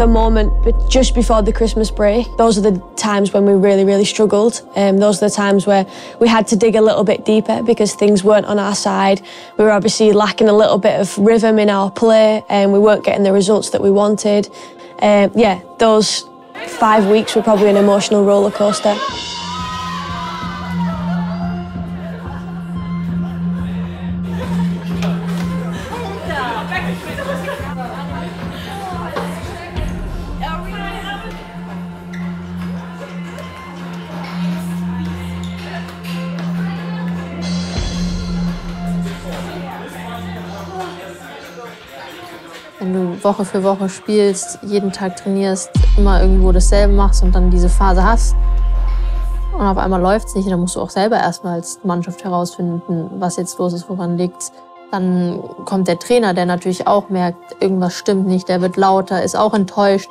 the moment just before the Christmas break. Those are the times when we really struggled. Those are the times where we had to dig a little bit deeper because things weren't on our side. We were obviously lacking a little bit of rhythm in our play and we weren't getting the results that we wanted. Yeah, those 5 weeks were probably an emotional roller coaster. Wenn du Woche für Woche spielst, jeden Tag trainierst, immer irgendwo dasselbe machst und dann diese Phase hast und auf einmal läuft es nicht, dann musst du auch selber erstmal als Mannschaft herausfinden, was jetzt los ist, woran liegt's. Dann kommt der Trainer, der natürlich auch merkt, irgendwas stimmt nicht, der wird lauter, ist auch enttäuscht.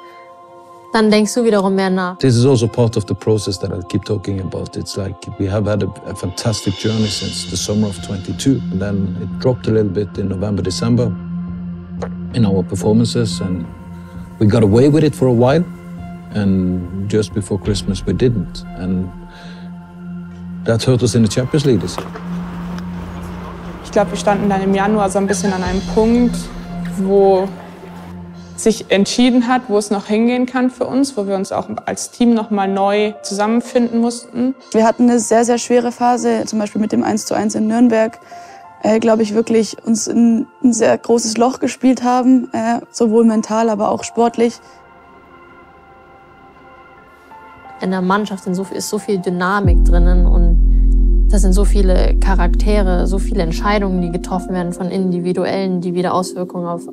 Dann denkst du wiederum mehr nach. This is also part of the process that I keep talking about. It's like we have had a fantastic journey since the summer of 22, and then it dropped a little bit in November, December. In our performances, and we got away with it for a while, and just before Christmas we didn't, and that hurt us in the Champions League this year. Ich glaube, wir standen dann im Januar so ein bisschen an einem Punkt, wo sich entschieden hat, wo es noch hingehen kann für uns, wo wir uns auch als Team noch mal neu zusammenfinden mussten. Wir hatten eine sehr schwere Phase, zum Beispiel mit dem 1:1 in Nürnberg. Glaube ich, wirklich uns in ein sehr großes Loch gespielt haben, sowohl mental, aber auch sportlich. In der Mannschaft ist so viel Dynamik drinnen und da sind so viele Charaktere, so viele Entscheidungen, die getroffen werden von Individuellen, die wieder Auswirkungen auf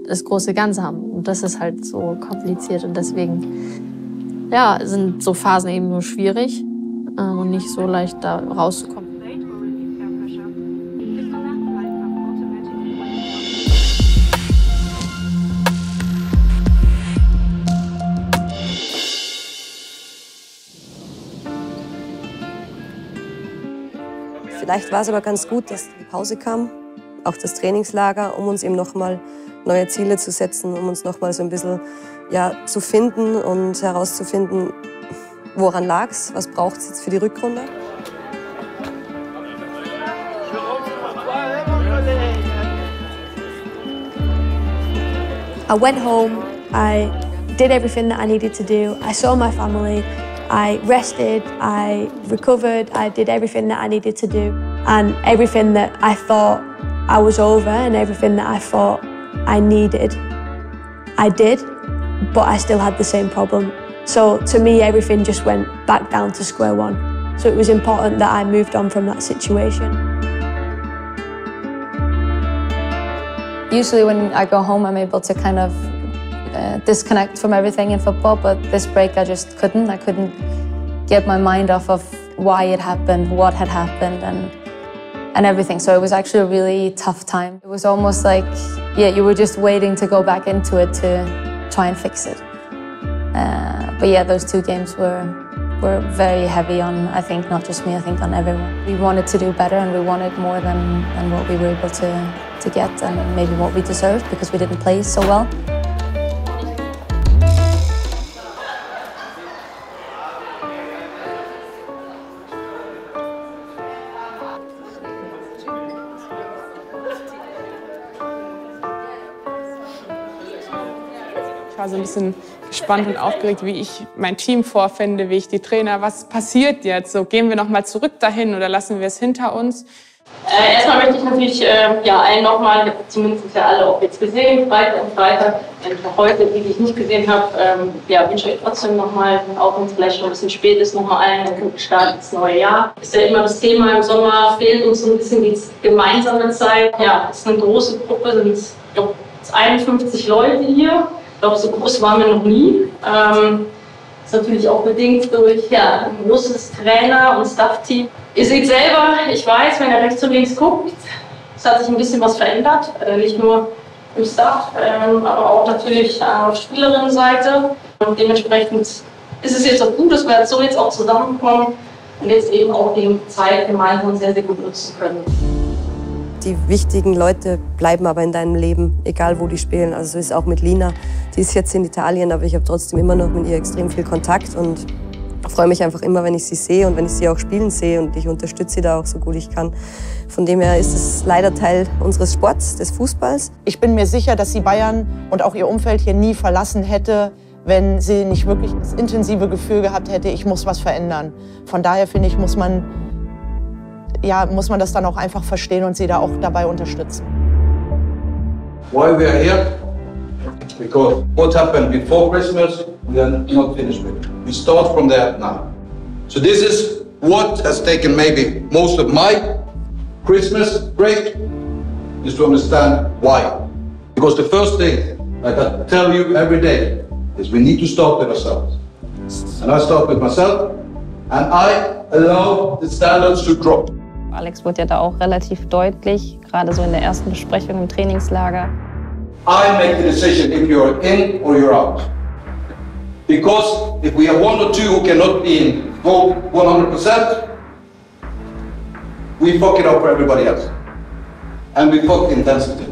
das große Ganze haben. Und das ist halt so kompliziert und deswegen ja, sind so Phasen eben nur schwierig und nicht so leicht da rauszukommen. Vielleicht war es aber ganz gut, dass die Pause kam, auch das Trainingslager, um uns eben nochmal neue Ziele zu setzen, um uns nochmal so ein bisschen zu finden und herauszufinden, woran lag es, was braucht es jetzt für die Rückrunde. I went home, I did everything that I needed to do, I saw my family, I rested, I recovered, I did everything that I needed to do. And everything that I thought I was over and everything that I thought I needed, I did, but I still had the same problem. So to me, everything just went back down to square one. So it was important that I moved on from that situation. Usually when I go home, I'm able to kind of disconnect from everything in football, but this break I just couldn't. I couldn't get my mind off of why it happened, what had happened, and everything. So it was actually a really tough time. It was almost like, you were just waiting to go back into it to try and fix it. But yeah, those 2 games were very heavy on, I think, not just me, I think on everyone. We wanted to do better and we wanted more than what we were able to get and maybe what we deserved because we didn't play so well. Ich war so ein bisschen gespannt und aufgeregt, wie ich mein Team vorfinde, wie ich die Trainer, was passiert jetzt? So, gehen wir noch mal zurück dahin oder lassen wir es hinter uns? Erstmal möchte ich natürlich allen nochmal, zumindest ja alle auch jetzt gesehen, Freitag und Freitag, heute, die ich nicht gesehen habe, wünsche ich trotzdem nochmal, auch wenn es vielleicht schon ein bisschen spät ist, nochmal allen einen guten Start ins neue Jahr. Ist ja immer das Thema, im Sommer fehlt uns so ein bisschen die gemeinsame Zeit. Ja, es ist eine große Gruppe, sind ich glaube 51 Leute hier. Ich glaube, so groß waren wir noch nie. Ist natürlich auch bedingt durch ein großes Trainer- und Staff-Team. Ihr seht selber, ich weiß, wenn ihr rechts und links guckt, es hat sich ein bisschen was verändert. Nicht nur im Staff, aber auch natürlich auf Spielerinnenseite. Und dementsprechend ist es jetzt auch gut, dass wir so jetzt auch zusammenkommen und jetzt eben auch die Zeit gemeinsam sehr, sehr gut nutzen können. die wichtigen Leute bleiben aber in deinem Leben, egal wo die spielen. Also so ist es auch mit Lina. Die ist jetzt in Italien, aber ich habe trotzdem immer noch mit ihr extrem viel Kontakt und freue mich einfach immer, wenn ich sie sehe und wenn ich sie auch spielen sehe und ich unterstütze sie da auch so gut ich kann. Von dem her ist es leider Teil unseres Sports, des Fußballs. Ich bin mir sicher, dass sie Bayern und auch ihr Umfeld hier nie verlassen hätte, wenn sie nicht wirklich das intensive Gefühl gehabt hätte, ich muss was verändern. Von daher finde ich, muss man das dann auch einfach verstehen und sie da auch dabei unterstützen. Why we are here? Because what happened before Christmas, we are not finished with. We start from there now. So this is what has taken maybe most of my Christmas break, is to understand why. Because the first thing, like I tell you every day, is we need to start with ourselves. And I start with myself, and I allow the standards to drop. Alex wurde ja da auch relativ deutlich, gerade so in der ersten Besprechung im Trainingslager. I make the decision if you're in or you're out. Because if we have one or two who cannot be in full 100%, we fuck it up for everybody else. And we fuck intensity.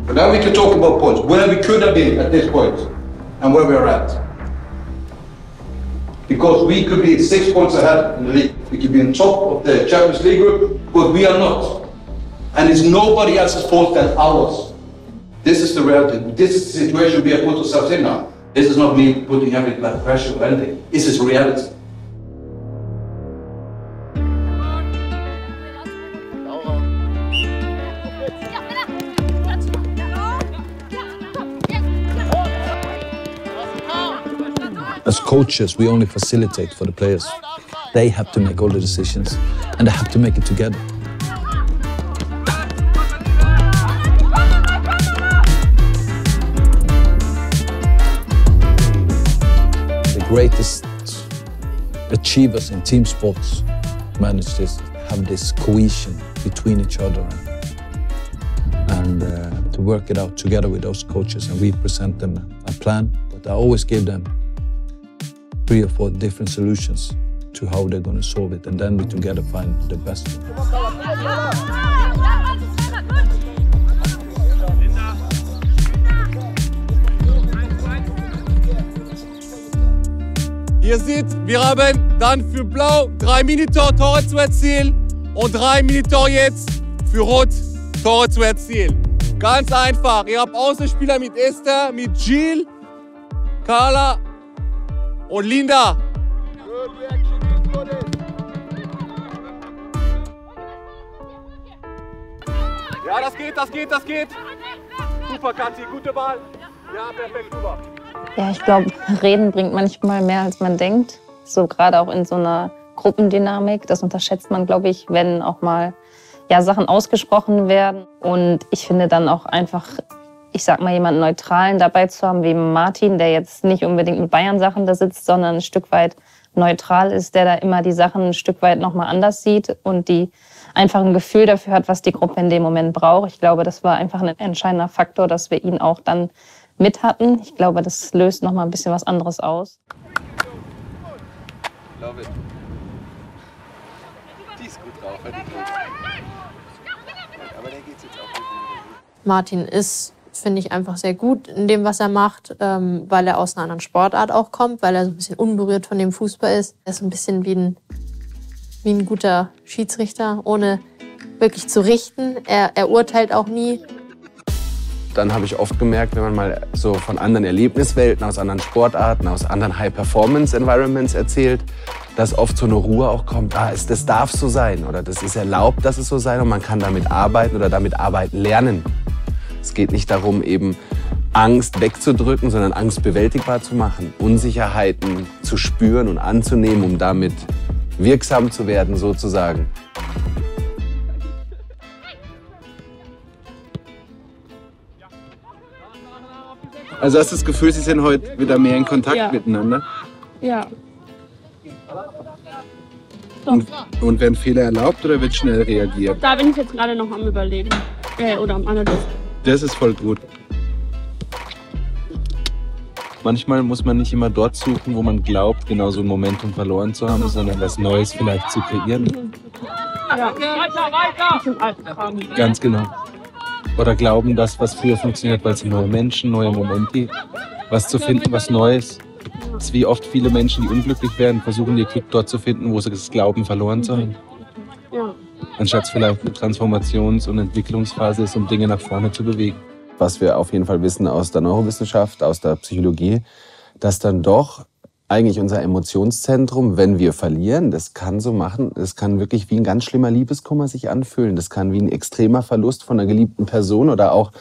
But now we can talk about points, where we could have been at this point and where we're at. Because we could be 6 points ahead in the league. We could be on top of the Champions League group, but we are not. And it's nobody else's fault than ours. This is the reality. This is the situation we have put ourselves in now. This is not me putting every like pressure or anything. This is reality. As coaches, we only facilitate for the players. They have to make all the decisions, and they have to make it together. The greatest achievers in team sports manage this, have this cohesion between each other and to work it out together with those coaches, and we present them a plan, but I always give them 3 or 4 different solutions to how they're going to solve it, and then we together find the best one. Ihr seht, wir haben dann für Blau 3 Minitor-Tore zu erzielen und 3 Minitor jetzt für Rot Tore zu erzielen. Ganz einfach. Ihr habt Außenspieler mit Esther, mit Jill, Carla und Linda. Ja, das geht. Super, Kathi, gute Ball. Ja, perfekt, super. Ja, ich glaube, Reden bringt manchmal mehr, als man denkt. So gerade auch in so einer Gruppendynamik. Das unterschätzt man, glaube ich, wenn auch mal Sachen ausgesprochen werden. Und ich finde dann auch einfach, ich sag mal, jemanden Neutralen dabei zu haben, wie Martin, der jetzt nicht unbedingt mit Bayern-Sachen da sitzt, sondern ein Stück weit neutral ist, der da immer die Sachen ein Stück weit nochmal anders sieht und die einfach ein Gefühl dafür hat, was die Gruppe in dem Moment braucht. Ich glaube, das war einfach ein entscheidender Faktor, dass wir ihn auch dann mit hatten. Ich glaube, das löst noch mal ein bisschen was anderes aus. Love it. Die ist gut drauf. Aber der geht's jetzt auch gut. Martin ist, finde ich, einfach sehr gut in dem, was er macht, weil er aus einer anderen Sportart auch kommt, weil er so ein bisschen unberührt von dem Fußball ist. Er ist ein bisschen wie ein guter Schiedsrichter, ohne wirklich zu richten. Er urteilt auch nie. Dann habe ich oft gemerkt, wenn man mal so von anderen Erlebniswelten, aus anderen Sportarten, aus anderen High-Performance-Environments erzählt, dass oft so eine Ruhe auch kommt, das darf so sein oder das ist erlaubt, dass es so sein und man kann damit arbeiten oder damit arbeiten lernen. Es geht nicht darum, eben Angst wegzudrücken, sondern Angst bewältigbar zu machen, Unsicherheiten zu spüren und anzunehmen, um damit wirksam zu werden, sozusagen. Also hast du das Gefühl, Sie sind heute wieder mehr in Kontakt miteinander? Ja. Und werden Fehler erlaubt oder wird schnell reagiert? Da bin ich jetzt gerade noch am Überlegen. Oder am Analysieren. Das ist voll gut. Manchmal muss man nicht immer dort suchen, wo man glaubt, genau so ein Momentum verloren zu haben, sondern was Neues vielleicht zu kreieren. Ja. Weiter. Ganz genau. Oder glauben, dass was früher funktioniert, weil sie neue Menschen, neue Momente, was zu finden, was Neues. Es ist wie oft viele Menschen, die unglücklich werden, versuchen ihr Glück dort zu finden, wo sie das Glauben verloren zu haben. Ja. Anstatt es vielleicht eine Transformations- und Entwicklungsphase ist, um Dinge nach vorne zu bewegen. Was wir auf jeden Fall wissen aus der Neurowissenschaft, aus der Psychologie, dass dann doch eigentlich unser Emotionszentrum, wenn wir verlieren, das kann so machen, das kann wirklich wie ein ganz schlimmer Liebeskummer sich anfühlen. Das kann wie ein extremer Verlust von einer geliebten Person oder auch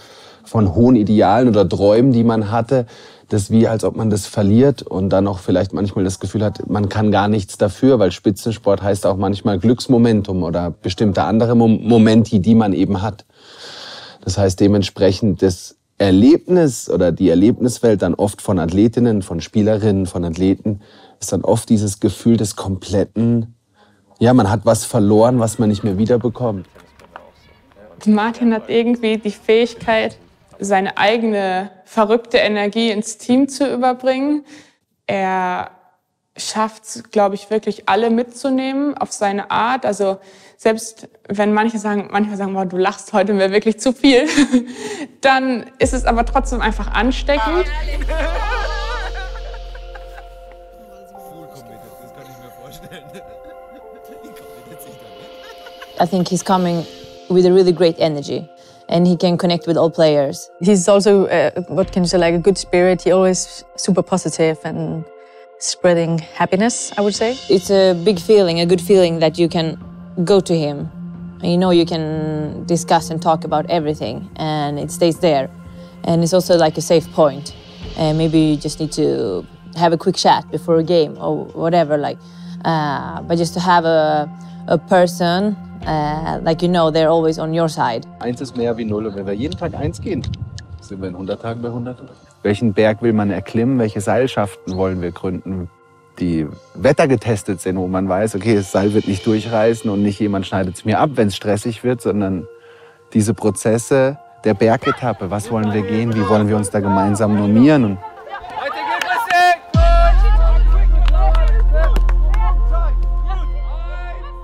von hohen Idealen oder Träumen, die man hatte. Das ist wie, als ob man das verliert und dann auch vielleicht manchmal das Gefühl hat, man kann gar nichts dafür, weil Spitzensport heißt auch manchmal Glücksmomentum oder bestimmte andere Momente, die man eben hat. Das heißt dementsprechend das Erlebnis oder die Erlebniswelt dann oft von Athletinnen, von Spielerinnen, von Athleten ist dann oft dieses Gefühl des kompletten, ja, man hat was verloren, was man nicht mehr wiederbekommt. Martin hat irgendwie die Fähigkeit, seine eigene verrückte Energie ins Team zu überbringen. Er schafft es, glaube ich, wirklich alle mitzunehmen auf seine Art. Also selbst wenn manchmal sagen, boah, du lachst heute mir wirklich zu viel, dann ist es aber trotzdem einfach ansteckend. I think he's coming with a really great energy and he can connect with all players. He's also, what can you say, like a good spirit. He always super positive and spreading happiness, I would say. It's a big feeling, a good feeling that you can go to him. And you know you can discuss and talk about everything and it stays there. And it's also like a safe point. And maybe you just need to have a quick chat before a game or whatever. But just to have a person, like you know, they're always on your side. 1 ist mehr wie 0 und wenn wir jeden Tag 1 gehen, sind wir in 100 Tagen bei 100. Welchen Berg will man erklimmen? Welche Seilschaften wollen wir gründen, die wettergetestet sind, wo man weiß, okay, das Seil wird nicht durchreißen und nicht jemand schneidet es mir ab, wenn es stressig wird, sondern diese Prozesse der Bergetappe, was wollen wir gehen, wie wollen wir uns da gemeinsam normieren? Und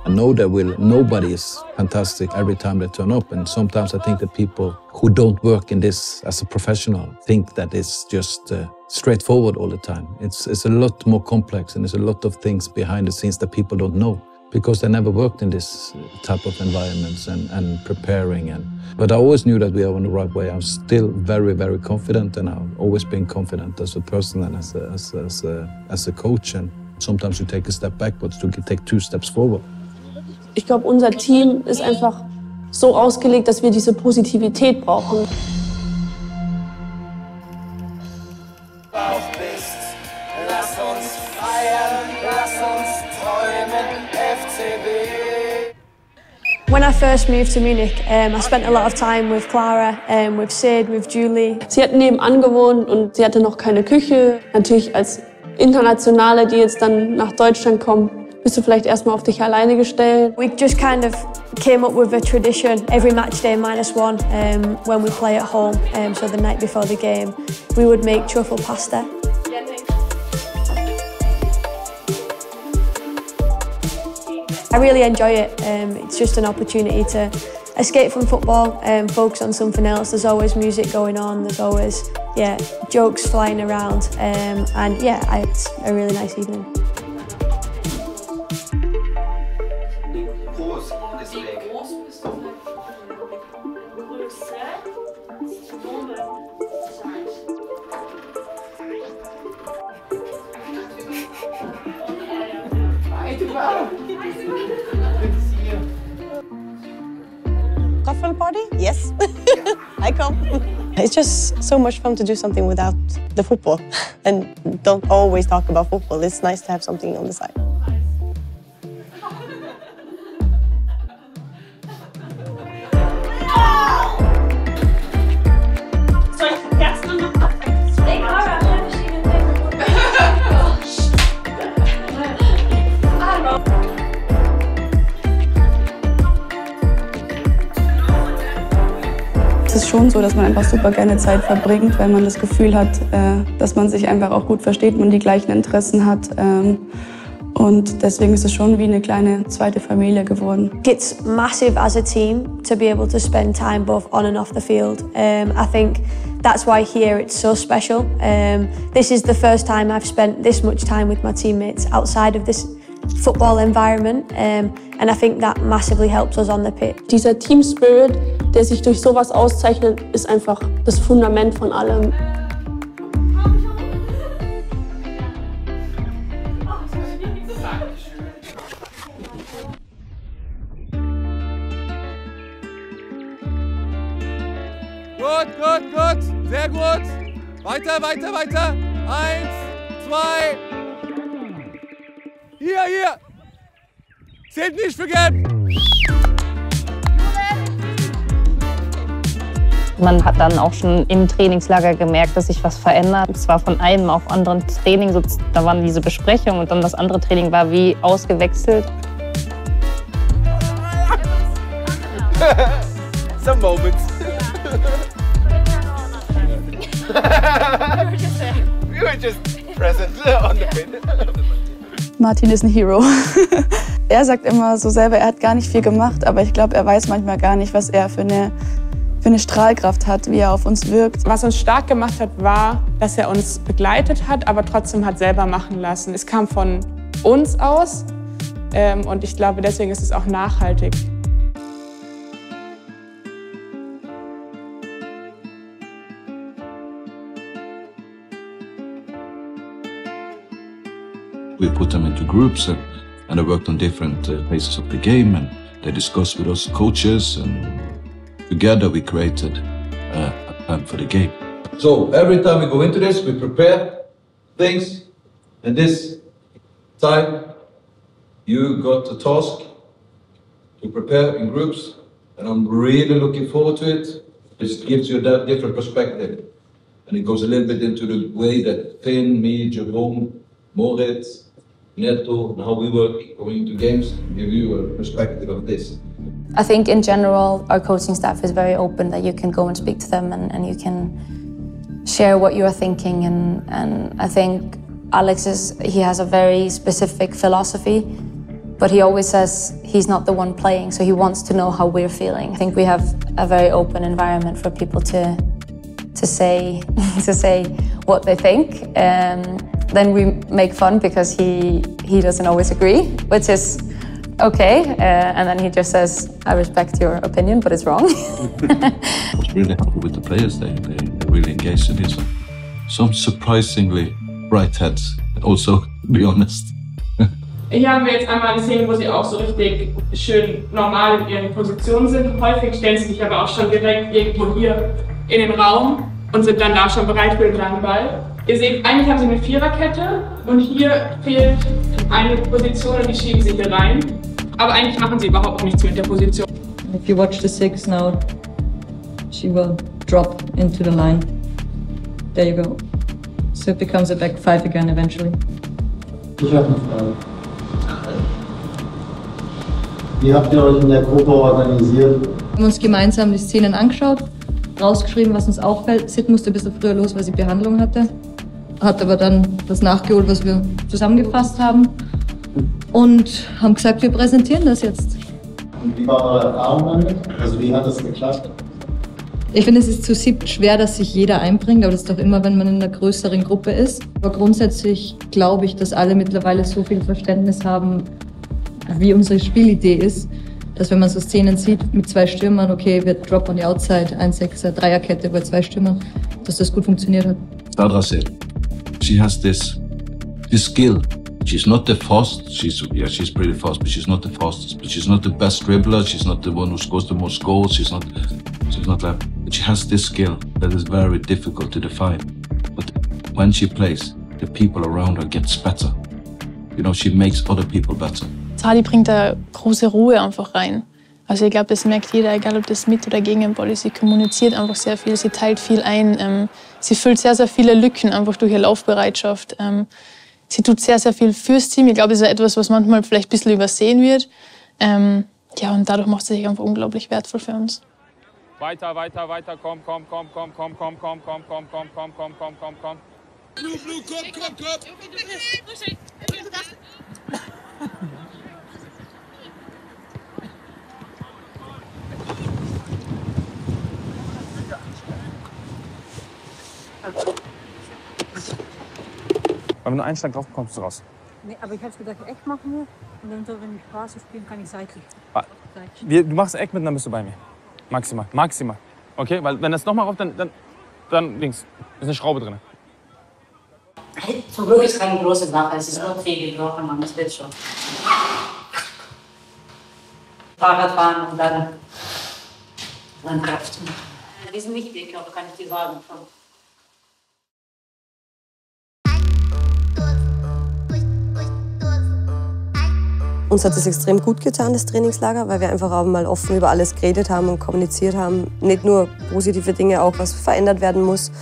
I know that nobody is fantastic every time they turn up, and sometimes I think that people who don't work in this as a professional think that it's just straightforward all the time. It's a lot more complex, and there's a lot of things behind the scenes that people don't know because they never worked in this type of environments and preparing. But I always knew that we are on the right way. I'm still very, very confident, and I've always been confident as a person and as a coach. And sometimes you take a step backwards to take 2 steps forward. Ich glaube, unser Team ist einfach so ausgelegt, dass wir diese Positivität brauchen. Lass uns feiern, lass uns träumen, FCB. When I first moved to Munich, I spent a lot of time with Clara, with Sid, with Julie. Sie hat nebenan gewohnt und sie hatte noch keine Küche. Natürlich als Internationale, die jetzt dann nach Deutschland kommen, bist du vielleicht erstmal auf dich alleine gestellt. We just kind of came up with a tradition every match day -1 when we play at home. So the night before the game, we would make truffle pasta. I really enjoy it. It's just an opportunity to escape from football and focus on something else. There's always music going on. There's always jokes flying around, and it's a really nice evening. Truffle party? Yes, I come. It's just so much fun to do something without the football and don't always talk about football. It's nice to have something on the side. Es ist schon so, dass man einfach super gerne Zeit verbringt, weil man das Gefühl hat, dass man sich einfach auch gut versteht, man die gleichen Interessen hat. Und deswegen ist es schon wie eine kleine zweite Familie geworden. It's massive as a team to be able to spend time both on and off the field. I think that's why here it's so special. This is the first time I've spent this much time with my teammates outside of this football environment, and I think that massively helps us on the pitch. Dieser Team Spirit, der sich durch sowas auszeichnet, ist einfach das Fundament von allem. Gut, sehr gut. Weiter. 1, 2. Hier. Zählt nicht für gelb. Man hat dann auch schon im Trainingslager gemerkt, dass sich was verändert. Es war von einem auf anderen Training, da waren diese Besprechungen und dann das andere Training war wie ausgewechselt. Some moments. We were just present on the pin. Martin ist ein Hero. Er sagt immer so selber, er hat gar nicht viel gemacht, aber ich glaube, er weiß manchmal gar nicht, was er für eine Strahlkraft hat, wie er auf uns wirkt. Was uns stark gemacht hat, war, dass er uns begleitet hat, aber trotzdem hat selber machen lassen. Es kam von uns aus und ich glaube, deswegen ist es auch nachhaltig. We put them into groups and I worked on different phases of the game, and they discussed with us coaches, and together we created a plan for the game. So every time we go into this, we prepare things, and this time you got the task to prepare in groups, and I'm really looking forward to it. It gives you a different perspective, and it goes a little bit into the way that Finn, me, Jerome, Moritz, Neto, and how we work going into games, give you a perspective of this. I think in general our coaching staff is very open, that you can go and speak to them and you can share what you are thinking, and I think Alex he has a very specific philosophy, but he always says he's not the one playing, so he wants to know how we're feeling. I think we have a very open environment for people to say what they think. Then we make fun because he doesn't always agree, which is okay. And then he just says, I respect your opinion, but it's wrong. I was really happy with the players. They really engaged in this. Some surprisingly bright heads, also, to be honest. Hier haben wir jetzt einmal eine Szene, wo sie auch so richtig schön normal in ihren Positionen sind. Häufig stellen sie sich aber auch schon direkt irgendwo hier in den Raum und sind dann da schon bereit für den langen Ball. Ihr seht, eigentlich haben sie eine Viererkette und hier fehlt eine Position und die schieben sie hier rein. Aber eigentlich machen sie überhaupt nichts mit der Position. If you watch the 6 now, she will drop into the line. There you go. So it becomes a back 5 again eventually. Ich habe eine Frage. Wie habt ihr euch in der Gruppe organisiert? Wir haben uns gemeinsam die Szenen angeschaut, rausgeschrieben, was uns auffällt. Sid musste ein bisschen früher los, weil sie Behandlung hatte. Hat aber dann das nachgeholt, was wir zusammengefasst haben. Und haben gesagt, wir präsentieren das jetzt. Und wie war eure Erfahrung damit? Also wie hat das geklappt? Ich finde, es ist zu 7 schwer, dass sich jeder einbringt, aber das ist doch immer, wenn man in einer größeren Gruppe ist. Aber grundsätzlich glaube ich, dass alle mittlerweile so viel Verständnis haben, wie unsere Spielidee ist, dass wenn man so Szenen sieht mit 2 Stürmern, okay, wir drop on the outside, 1-6er, Dreierkette bei 2 Stürmern, dass das gut funktioniert hat. Sandra said, she has this skill. She's not the fastest. She's pretty fast, but she's not the fastest. But she's not the best dribbler. She's not the one who scores the most goals. She's not like. But she has this skill that is very difficult to define. But when she plays, the people around her gets better. You know, she makes other people better. Sadi bringt da große Ruhe einfach rein. Also ich glaube, das merkt jeder, egal ob das mit oder gegen den Ball ist. Sie kommuniziert einfach sehr viel, sie teilt viel ein. Sie füllt sehr, sehr viele Lücken einfach durch ihre Laufbereitschaft. Sie tut sehr, sehr viel fürs Team. Ich glaube, das ist etwas, was manchmal vielleicht ein bisschen übersehen wird. Ja, und dadurch macht sie sich einfach unglaublich wertvoll für uns. Weiter, komm. Blue, komm. Wenn du einen Schlag drauf kommst, du raus. Nee, aber ich hab's gedacht, Eck machen wir und dann so, wenn ich Straße spielen, kann ich seitlich. Du machst Eck mit, dann bist du bei mir. Maximal, maximal. Okay, weil wenn das nochmal rauf, dann links. Ist eine Schraube drin. Zum Glück ist keine große Sache, es ist nur viel gebrochen, man, das wird schon. Fahrradfahren und dann Kraft. Die sind nicht dick, aber kann ich dir sagen. Uns hat es extrem gut getan, das Trainingslager, weil wir einfach auch mal offen über alles geredet haben und kommuniziert haben. Nicht nur positive Dinge, auch was verändert werden muss,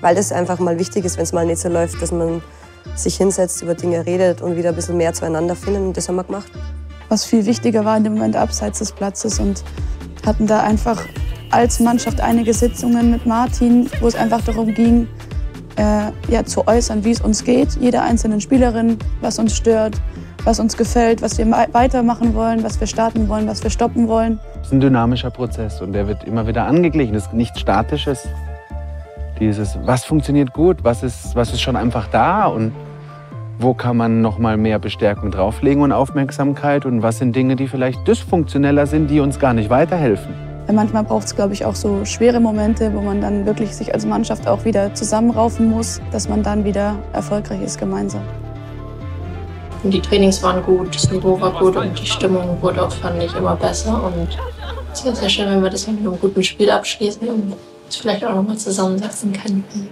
weil das einfach mal wichtig ist, wenn es mal nicht so läuft, dass man sich hinsetzt, über Dinge redet und wieder ein bisschen mehr zueinander findet. Und das haben wir gemacht. Was viel wichtiger war in dem Moment abseits des Platzes und hatten da einfach als Mannschaft einige Sitzungen mit Martin, wo es einfach darum ging, zu äußern, wie es uns geht, jeder einzelnen Spielerin, was uns stört, was uns gefällt, was wir weitermachen wollen, was wir starten wollen, was wir stoppen wollen. Es ist ein dynamischer Prozess und der wird immer wieder angeglichen. Es ist nichts Statisches. Dieses, was funktioniert gut, was ist schon einfach da und wo kann man noch mal mehr Bestärkung drauflegen und Aufmerksamkeit und was sind Dinge, die vielleicht dysfunktioneller sind, die uns gar nicht weiterhelfen. Manchmal braucht es, glaube ich, auch so schwere Momente, wo man dann wirklich sich als Mannschaft auch wieder zusammenraufen muss, dass man dann wieder erfolgreich ist gemeinsam. Und die Trainings waren gut, das Niveau war gut und die Stimmung wurde auch, fand ich, immer besser. Und es wäre sehr schön, wenn wir das mit einem guten Spiel abschließen und uns vielleicht auch noch mal zusammensetzen könnten.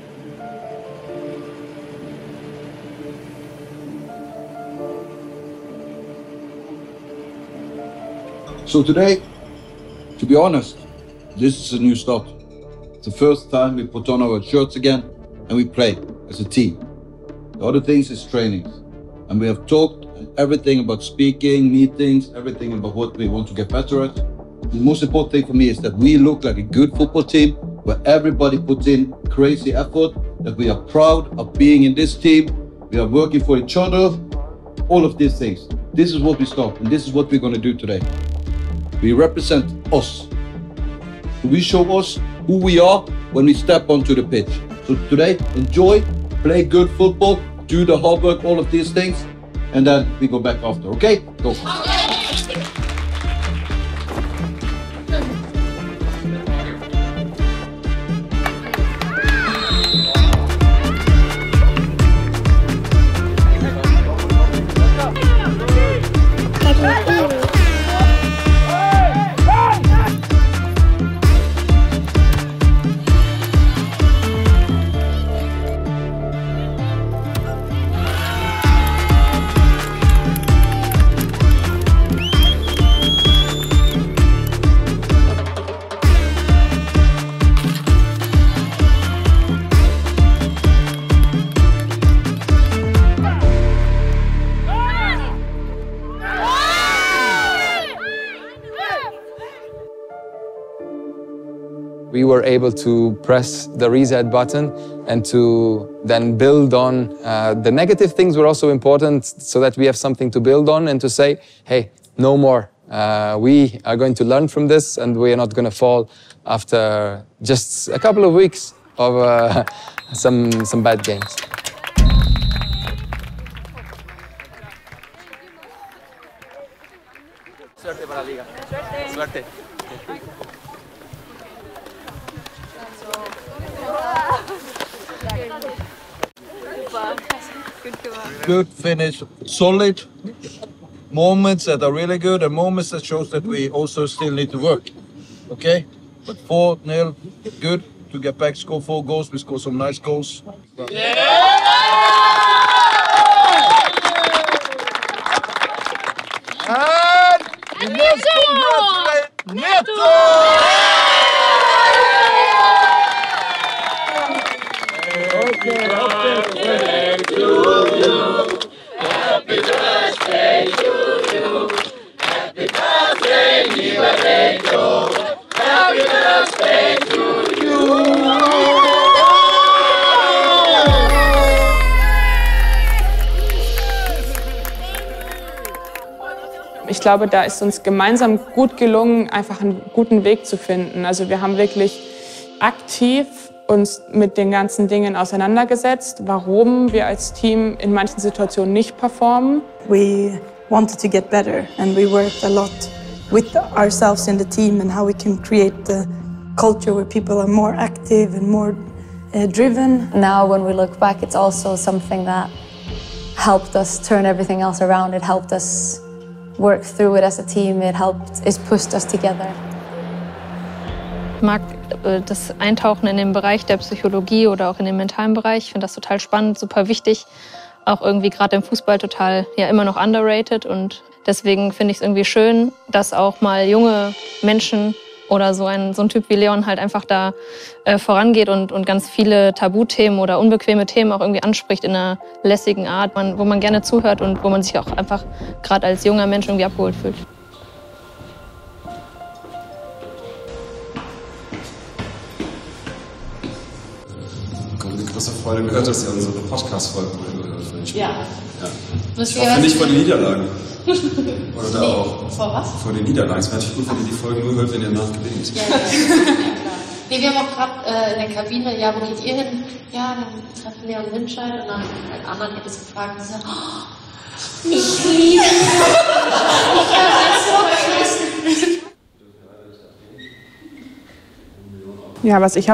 So today, to be honest, this is a new start. It's the first time we put on our shirts again and we play as a team. The other things is trainings. And we have talked everything about speaking, meetings, everything about what we want to get better at. The most important thing for me is that we look like a good football team where everybody puts in crazy effort, that we are proud of being in this team, we are working for each other, all of these things. This is what we start and this is what we're going to do today. We represent us. We show us who we are when we step onto the pitch. So today, enjoy, play good football, do the hard work, all of these things, and then we go back after, okay? Go. We were able to press the reset button and to then build on. The negative things were also important so that we have something to build on and to say, hey, no more. We are going to learn from this and we are not going to fall after just a couple of weeks of some bad games. Suerte para la liga. Suerte. Good finish, solid moments that are really good and moments that shows that we also still need to work. Okay? But 4-0, good to get back, score 4 goals, we score some nice goals. And we must congratulate Neto! Happy birthday to you. Happy birthday, lieber Neto. Happy birthday to you. ich glaube, da ist uns gemeinsam gut gelungen, einfach einen guten Weg zu finden. Also wir haben wirklich aktiv uns mit den ganzen Dingen auseinandergesetzt, warum wir als Team in manchen Situationen nicht performen. We wanted to get better and we worked a lot with ourselves in the team and how we can create the culture where people are more active and more driven. Now when we look back, it's also something that helped us turn everything else around. It helped us work through it as a team. It pushed us together. Ich mag das Eintauchen in den Bereich der Psychologie oder auch in den mentalen Bereich. Ich finde das total spannend, super wichtig. Auch irgendwie gerade im Fußball total immer noch underrated. Und deswegen finde ich es irgendwie schön, dass auch mal junge Menschen oder so ein Typ wie Leon halt einfach da vorangeht und ganz viele Tabuthemen oder unbequeme Themen auch irgendwie anspricht in einer lässigen Art, wo man gerne zuhört und wo man sich auch einfach gerade als junger Mensch irgendwie abgeholt fühlt. Eine große Freude gehört, dass ihr unsere Podcast-Folgen gehört. Ja. Auch nicht vor den Niederlagen. Oder da auch. Vor was? Vor den Niederlagen. Es wäre natürlich gut, wenn ihr die Folgen nur hört, wenn ihr nachgewinnt. Ja, klar. Nee, wir haben auch gerade in der Kabine, wo geht ihr hin? Ja, dann treffen Leon Windscheid und dann Anna hat es gefragt und gesagt, oh, ich liebe ihn. Ich habe es so vergessen. Ja, was ich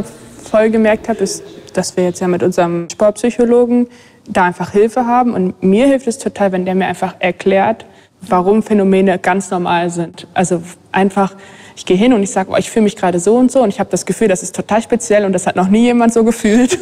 voll gemerkt habe, ist, dass wir jetzt ja mit unserem Sportpsychologen da einfach Hilfe haben. Und mir hilft es total, wenn der mir einfach erklärt, warum Phänomene ganz normal sind. Also einfach, ich gehe hin und ich sage, oh, ich fühle mich gerade so und ich habe das Gefühl, das ist total speziell und das hat noch nie jemand so gefühlt.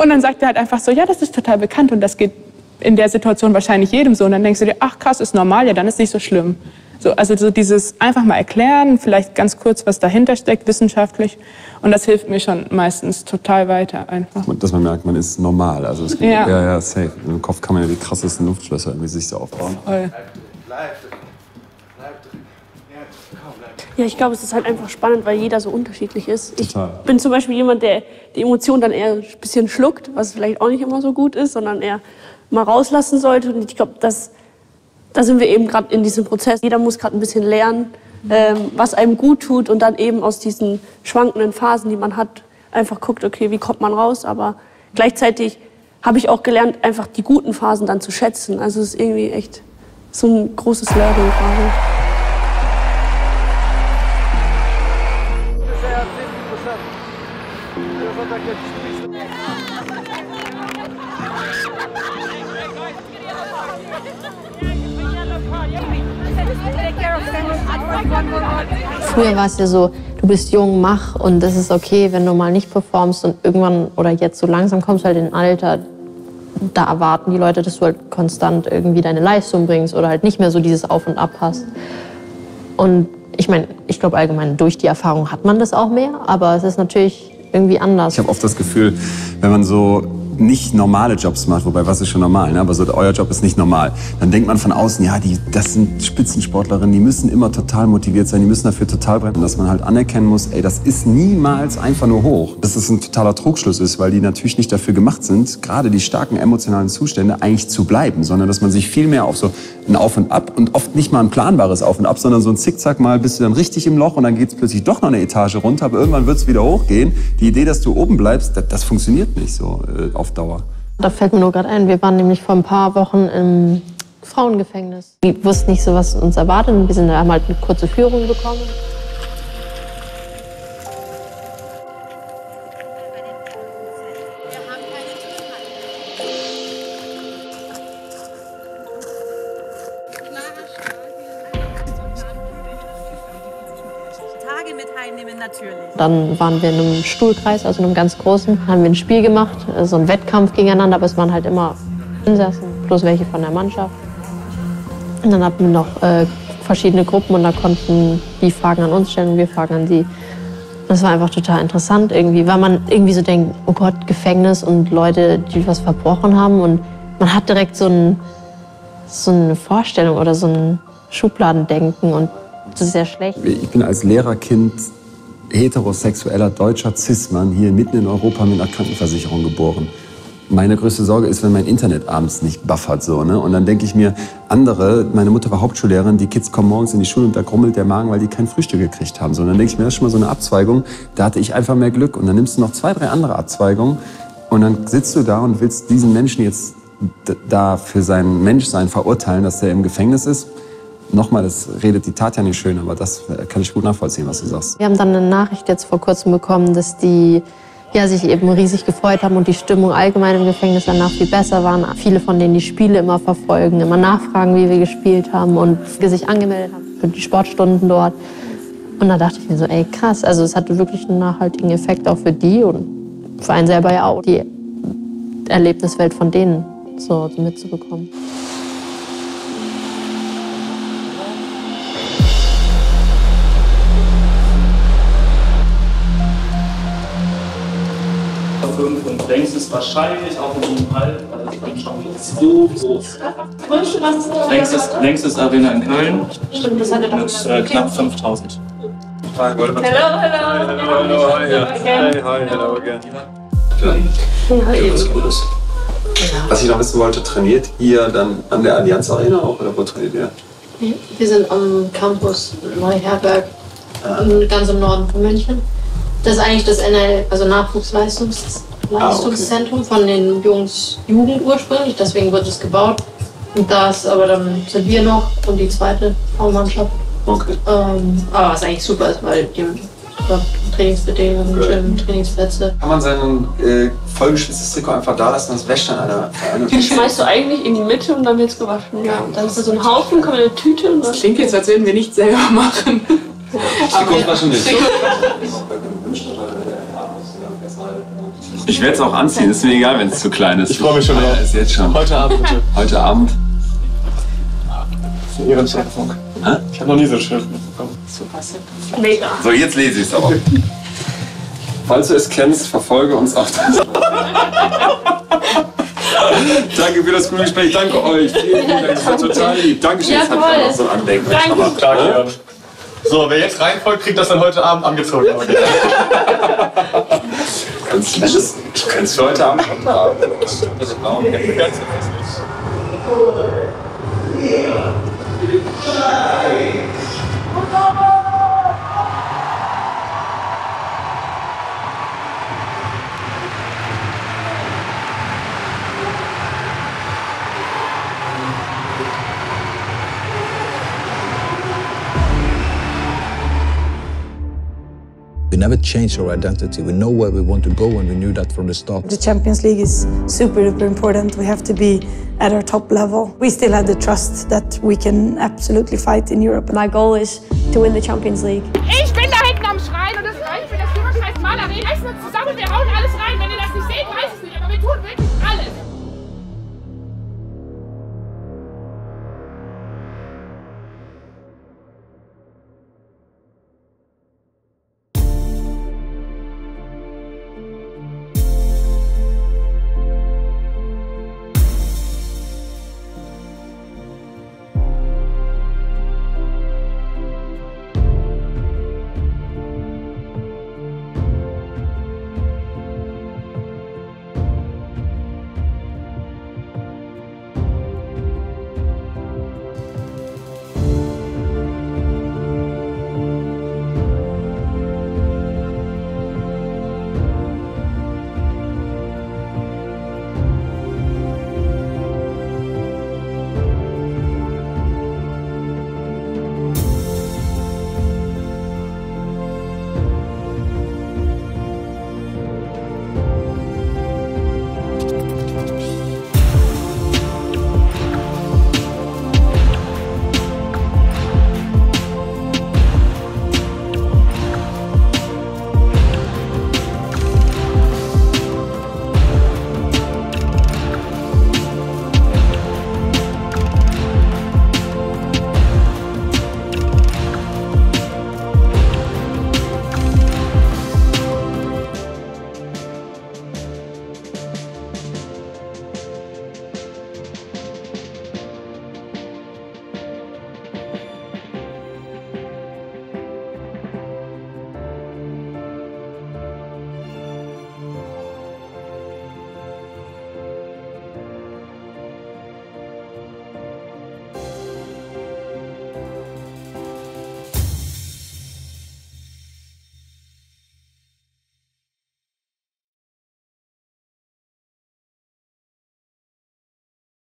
Und dann sagt er halt einfach so, ja, das ist total bekannt und das geht in der Situation wahrscheinlich jedem so. Und dann denkst du dir, ach krass, ist normal, ja, dann ist nicht so schlimm. So, also so dieses einfach mal erklären, vielleicht ganz kurz, was dahinter steckt, wissenschaftlich. Und das hilft mir schon meistens total weiter einfach. Dass man merkt, man ist normal. Also es geht, ja, safe. Im Kopf kann man ja die krassesten Luftschlösser irgendwie sich so aufbauen. Voll. Ja, ich glaube, es ist halt einfach spannend, weil jeder so unterschiedlich ist. Total. Ich bin zum Beispiel jemand, der die Emotionen dann eher ein bisschen schluckt, was vielleicht auch nicht immer so gut ist, sondern eher mal rauslassen sollte. Und ich glaube, da sind wir eben gerade in diesem Prozess. Jeder muss gerade ein bisschen lernen, was einem gut tut und dann eben aus diesen schwankenden Phasen, die man hat, einfach guckt, okay, wie kommt man raus. Aber gleichzeitig habe ich auch gelernt, einfach die guten Phasen dann zu schätzen. Also es ist irgendwie echt so ein großes Learning gerade. Früher war es ja so, du bist jung, mach und es ist okay, wenn du mal nicht performst und irgendwann oder jetzt so langsam kommst du halt in ein Alter, da erwarten die Leute, dass du halt konstant irgendwie deine Leistung bringst oder halt nicht mehr so dieses Auf und Ab hast. Und ich meine, ich glaube allgemein durch die Erfahrung hat man das auch mehr, aber es ist natürlich irgendwie anders. Ich habe oft das Gefühl, wenn man so nicht normale Jobs macht, wobei was ist schon normal, ne? Aber so euer Job ist nicht normal, dann denkt man von außen, ja, das sind Spitzensportlerinnen, die müssen immer total motiviert sein, die müssen dafür total brennen. Dass man halt anerkennen muss, ey, das ist niemals einfach nur hoch. Dass es ein totaler Trugschluss ist, weil die natürlich nicht dafür gemacht sind, gerade die starken emotionalen Zustände eigentlich zu bleiben, sondern dass man sich viel mehr auf so ein Auf und Ab und oft nicht mal ein planbares Auf und Ab, sondern so ein Zickzack mal bist du dann richtig im Loch und dann geht es plötzlich doch noch eine Etage runter, aber irgendwann wird es wieder hochgehen. Die Idee, dass du oben bleibst, das funktioniert nicht so auf Dauer. Da fällt mir nur gerade ein, wir waren nämlich vor ein paar Wochen im Frauengefängnis. Wir wussten nicht so, was uns erwartet und wir haben halt eine kurze Führung bekommen. Dann waren wir in einem Stuhlkreis, also in einem ganz großen, haben wir ein Spiel gemacht, so einen Wettkampf gegeneinander, aber es waren halt immer Insassen, plus welche von der Mannschaft. Und dann hatten wir noch verschiedene Gruppen und da konnten die Fragen an uns stellen und wir Fragen an sie. Das war einfach total interessant irgendwie, weil man irgendwie so denkt, oh Gott, Gefängnis und Leute, die was verbrochen haben und man hat direkt so eine Vorstellung oder so ein Schubladendenken und das ist sehr schlecht. Ich bin als Lehrerkind heterosexueller deutscher Cis-Mann hier mitten in Europa mit einer Krankenversicherung geboren. Meine größte Sorge ist, wenn mein Internet abends nicht buffert. So, ne? Und dann denke ich mir, meine Mutter war Hauptschullehrerin, die Kids kommen morgens in die Schule und da grummelt der Magen, weil die kein Frühstück gekriegt haben. So, und dann denke ich mir, das ist schon mal so eine Abzweigung, da hatte ich einfach mehr Glück. Und dann nimmst du noch 2, 3 andere Abzweigungen und dann sitzt du da und willst diesen Menschen jetzt da für sein Menschsein verurteilen, dass der im Gefängnis ist. Nochmal, das redet die Tat ja nicht schön, aber das kann ich gut nachvollziehen, was du sagst. Wir haben dann eine Nachricht jetzt vor kurzem bekommen, dass die sich eben riesig gefreut haben und die Stimmung allgemein im Gefängnis danach viel besser waren. Viele von denen die Spiele immer verfolgen, immer nachfragen, wie wir gespielt haben und sich angemeldet haben für die Sportstunden dort. Und da dachte ich mir so, ey krass, also es hatte wirklich einen nachhaltigen Effekt auch für die und für einen selber ja auch, die Erlebniswelt von denen so mitzubekommen. Und längst ist wahrscheinlich auch in diesem Fall, also das ist schon so groß. Längstes Arena in Köln. Stimmt, das hatte doch mit knapp 5000. Hello. Hi, hello again. Was Gutes. Was ich noch wissen wollte, trainiert ihr dann an der Allianz Arena auch oder wo trainiert ihr? Wir sind am Campus Neuherberg, ganz im Norden von München. Das ist eigentlich das NL, also Nachwuchsleistungszentrum von den Jungs Jugend ursprünglich, deswegen wird es gebaut. Und das, aber dann sind wir noch und die zweite Frauenmannschaft. Okay. Aber was eigentlich super ist, weil die Trainingsbedingungen, schöne Trainingsplätze. Kann man sein vollgeschwitztes Trikot einfach da lassen, das wäscht dann einer? Die schmeißt du eigentlich in die Mitte und dann wird's gewaschen. Ja. Dann ist da so ein Haufen, kommt in eine Tüte. Und das klingt jetzt, als würden wir nicht selber machen. Trikot waschen nicht. Ich werde es auch anziehen, ist mir egal, wenn es zu klein ist. Ich freue mich schon drauf. Ist jetzt schon. Heute Abend bitte. Heute Abend. Für Ihren Schöpfung. Ich habe noch nie so einen Schrift mitbekommen. Super, mega. So, jetzt lese ich es aber. Falls du es kennst, verfolge uns auf das. Danke für das gute Gespräch, danke euch. Vielen Dank, das war total lieb. Dankeschön, ja, das hat mir noch so ein Andenken. Danke. Klar, so, wer jetzt reinfolgt, kriegt das dann heute Abend angezogen. Okay. Du kannst für heute Abend schon haben. We never changed our identity. We know where we want to go, and we knew that from the start. The Champions League is super important. We have to be at our top level. We still have the trust that we can absolutely fight in Europe. My goal is to win the Champions League.